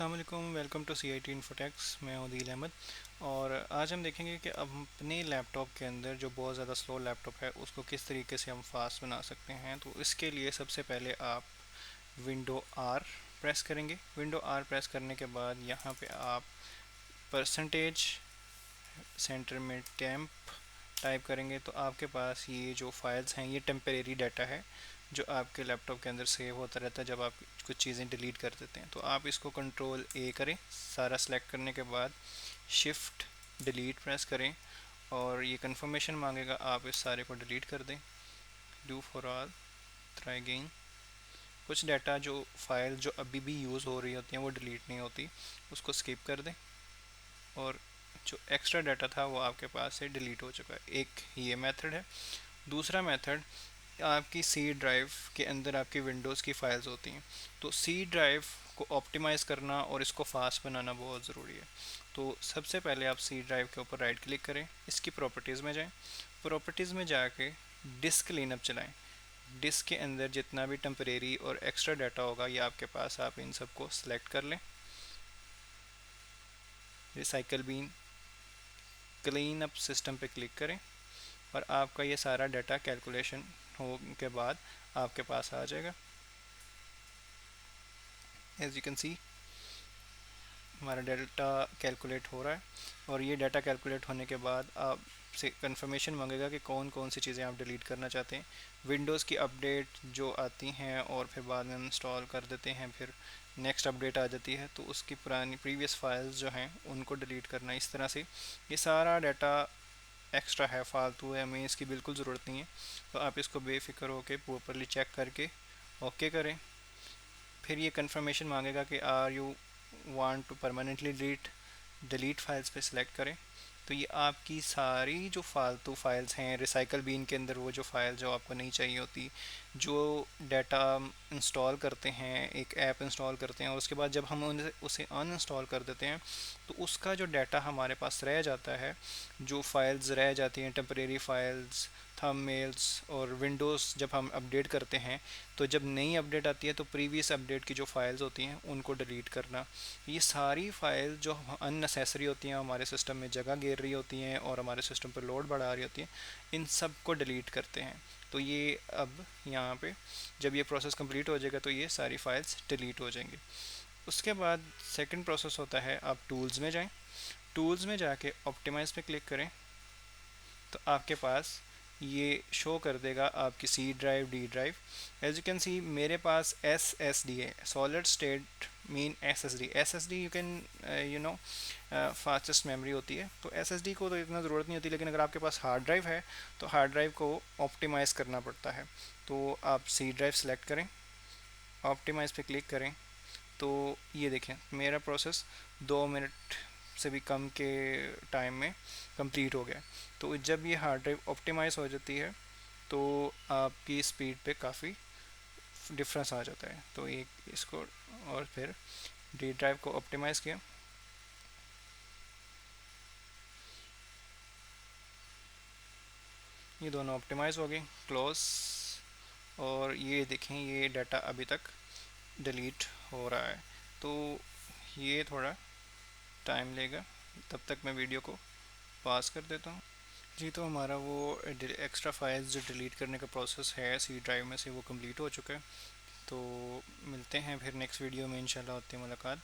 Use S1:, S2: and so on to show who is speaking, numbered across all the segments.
S1: अस्सलामुअलैकुम, welcome to CIT इन्फोटेक्स। मैं हूं दिल अहमद और आज हम देखेंगे कि अब हम अपने लैपटॉप के अंदर जो बहुत ज़्यादा स्लो लैपटॉप है उसको किस तरीके से हम फास्ट बना सकते हैं। तो इसके लिए सबसे पहले आप विंडो आर प्रेस करेंगे। विंडो आर प्रेस करने के बाद यहाँ पे आप परसेंटेज सेंटर में टेम्प टाइप करेंगे तो आपके पास ये जो फाइल्स हैं ये टेम्परेरी डाटा है जो आपके लैपटॉप के अंदर सेव होता रहता है जब आप कुछ चीज़ें डिलीट कर देते हैं। तो आप इसको कंट्रोल ए करें, सारा सेलेक्ट करने के बाद शिफ्ट डिलीट प्रेस करें और ये कंफर्मेशन मांगेगा, आप इस सारे को डिलीट कर दें। Do for all, try again. कुछ डाटा जो फाइल जो अभी भी यूज़ हो रही होती हैं वो डिलीट नहीं होती, उसको स्किप कर दें और जो एक्स्ट्रा डाटा था वो आपके पास से डिलीट हो चुका है। एक ये मेथड है। दूसरा मेथड, आपकी सी ड्राइव के अंदर आपकी विंडोज़ की फ़ाइल्स होती हैं, तो सी ड्राइव को ऑप्टिमाइज़ करना और इसको फास्ट बनाना बहुत ज़रूरी है। तो सबसे पहले आप सी ड्राइव के ऊपर राइट क्लिक करें, इसकी प्रॉपर्टीज़ में जाएं, प्रॉपर्टीज़ में जाके डिस्क क्लीनअप चलाएं। डिस्क के अंदर जितना भी टेम्परेरी और एक्स्ट्रा डाटा होगा ये आपके पास, आप इन सबको सेलेक्ट कर लें। Recycle been clean up system पे क्लिक करें और आपका ये सारा डाटा कैलकुलेशन हो के बाद आपके पास आ जाएगा। एज यू कैन सी हमारा डाटा कैलकुलेट हो रहा है और ये डाटा कैलकुलेट होने के बाद आपसे कंफर्मेशन मांगेगा कि कौन कौन सी चीज़ें आप डिलीट करना चाहते हैं। विंडोज़ की अपडेट जो आती हैं और फिर बाद में इंस्टॉल कर देते हैं, फिर नेक्स्ट अपडेट आ जाती है तो उसकी पुरानी प्रीवियस फाइल्स जो हैं उनको डिलीट करना। इस तरह से ये सारा डाटा एक्स्ट्रा है, फालतू है, हमें इसकी बिल्कुल ज़रूरत नहीं है। तो आप इसको बेफिक्र होकर प्रॉपरली चेक करके ओके करें। फिर ये कंफर्मेशन मांगेगा कि are you want to permanently delete files पे सिलेक्ट करें। तो ये आपकी सारी जो फालतू फाइल्स हैं रिसाइकल बीन के अंदर, वो जो फाइल जो आपको नहीं चाहिए होती, जो डाटा इंस्टॉल करते हैं, एक ऐप इंस्टॉल करते हैं और उसके बाद जब हम उसे अनइंस्टॉल कर देते हैं तो उसका जो डाटा हमारे पास रह जाता है, जो फाइल्स रह जाती हैं टेम्परेरी फाइल्स, थंबनेल्स और विंडोज़ जब हम अपडेट करते हैं तो जब नई अपडेट आती है तो प्रीवियस अपडेट की जो फाइल्स होती हैं उनको डिलीट करना। ये सारी फाइल जो अननेसेसरी होती हैं, हमारे सिस्टम में जगह घेर रही होती हैं और हमारे सिस्टम पर लोड बढ़ा रही होती हैं, इन सब को डिलीट करते हैं। तो ये अब यहाँ पे जब ये प्रोसेस कंप्लीट हो जाएगा तो ये सारी फाइल्स डिलीट हो जाएंगी। उसके बाद सेकंड प्रोसेस होता है, आप टूल्स में जाएं, टूल्स में जाके ऑप्टिमाइज़ पे क्लिक करें तो आपके पास ये शो कर देगा आपकी C drive, D drive. As you can see मेरे पास एस एस डी है, solid state mean S S D. S S D you can you know fastest memory होती है, तो एस एस डी को तो इतना ज़रूरत नहीं होती, लेकिन अगर आपके पास हार्ड ड्राइव है तो हार्ड ड्राइव को ऑप्टिमाइज़ करना पड़ता है। तो आप सी ड्राइव सेलेक्ट करें, ऑप्टिमाइज़ पे क्लिक करें तो ये देखें मेरा प्रोसेस 2 मिनट से भी कम के टाइम में कंप्लीट हो गया। तो जब ये हार्ड ड्राइव ऑप्टिमाइज़ हो जाती है तो आपकी स्पीड पे काफ़ी डिफरेंस आ जाता है। तो एक इसको और फिर डी ड्राइव को ऑप्टिमाइज़ किया, ये दोनों ऑप्टिमाइज़ हो गए, क्लोज। और ये देखें ये डाटा अभी तक डिलीट हो रहा है, तो ये थोड़ा टाइम लेगा, तब तक मैं वीडियो को पास कर देता हूँ। जी, तो हमारा वो एक्स्ट्रा फाइल्स जो डिलीट करने का प्रोसेस है सी ड्राइव में से वो कंप्लीट हो चुका है। तो मिलते हैं फिर नेक्स्ट वीडियो में, इंशाल्लाह होती है मुलाकात।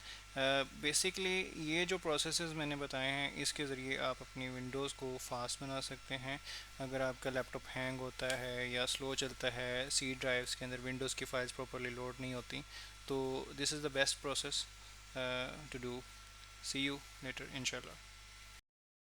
S1: बेसिकली ये जो प्रोसेसेस मैंने बताए हैं इसके ज़रिए आप अपनी विंडोज़ को फास्ट बना सकते हैं। अगर आपका लैपटॉप हैंग होता है या स्लो चलता है, सी ड्राइव्स के अंदर विंडोज़ की फ़ाइल्स प्रॉपरली लोड नहीं होती, तो this is the best process to do. See you later इंशाल्लाह।